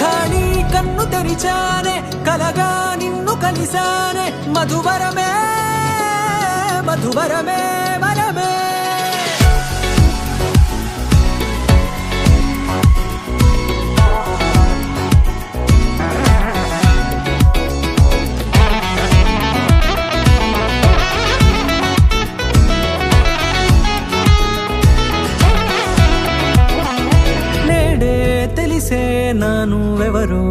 ఖాళీ కన్ను తెరిచానే కలగా నిన్ను కలిసానే మధువరమే మధువరమే వరమే నానువెవరో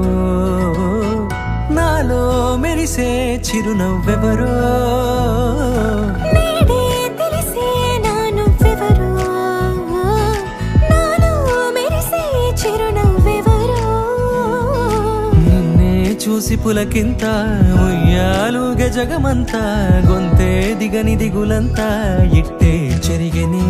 నాలో మెరిసే చిరునవ్వెవరో నేడే తెలిసే నానువెవరో నాలో మెరిసే చిరునవ్వెవరో నిన్నే చూసి పులకింత ఉయ్యాలుగే జగమంతా గొంతే దిగని దిగులంతా ఇట్టే చెరిగెనే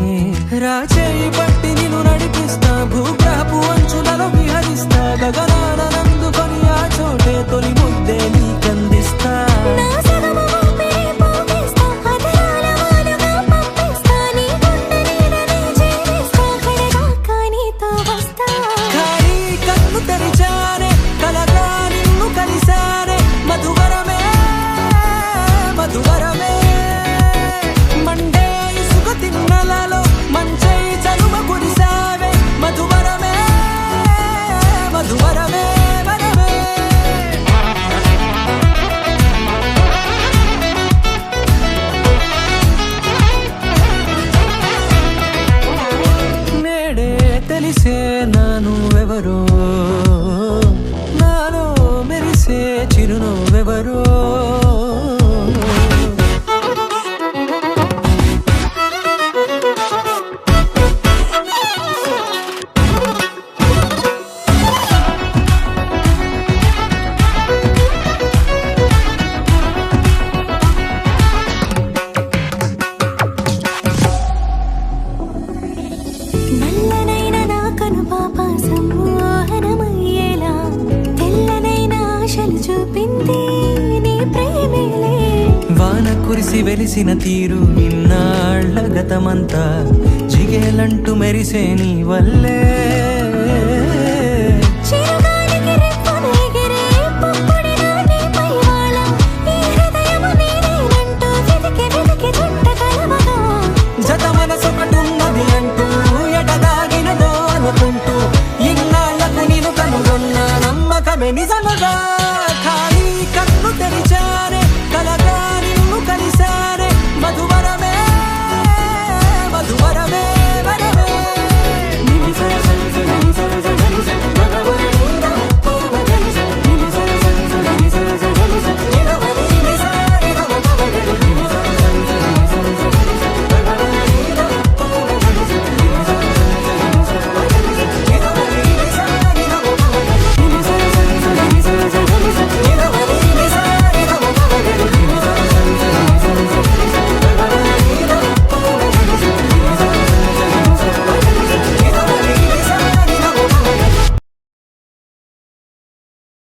రాచేయి పట్టి నిన్ను నడిపిస్తా భూగ్రహపు అంచులలో విహరిస్తా గగనాన నందుకొని ఆ చోటే తొలి ముద్దే నీకందిస్తా నా సగము ఊపిరి పోగేస్తా అదరాల వానగా పంపిస్తా నీ గుండె నీడనే చేరిస్తా కడదాకా నీతో వస్తా ఖాళీ కన్ను తెరిచానే కలగా నిన్ను కలిసానే మధువరమే మధువరమే మండే ఇసుక తిన్నలలో మంచై చలువ కురిసావే మధువరమే మధువరమే వరమే నేడే తెలిసే నానువెవరో నాలో మెరిసే చిరునవ్వెవరో నల్లనైన నా కనుపాప సమ్మోహనమయ్యేలా తెల్లనైన ఆశలు చూపింది నీ ప్రేమేలే వాన కురిసి వెలిసిన తీరు ఇన్నాళ్ల గతమంతా జిగేలంటూ మెరిసే నీ వల్లే చిరుగాలికి రెప్పను ఎగిరే పుప్పొడిన నీ పైవాళ ఈ హృదయము నీదేనంటూ వెతికి వెతికి చుట్ట కలవగా జత మనసొకటున్నది అంటూ ఎటదాగినదో అనుకుంటూ ఇన్నాళ్లకు నేను కనుగొన్న నమ్మకమే నిజముగా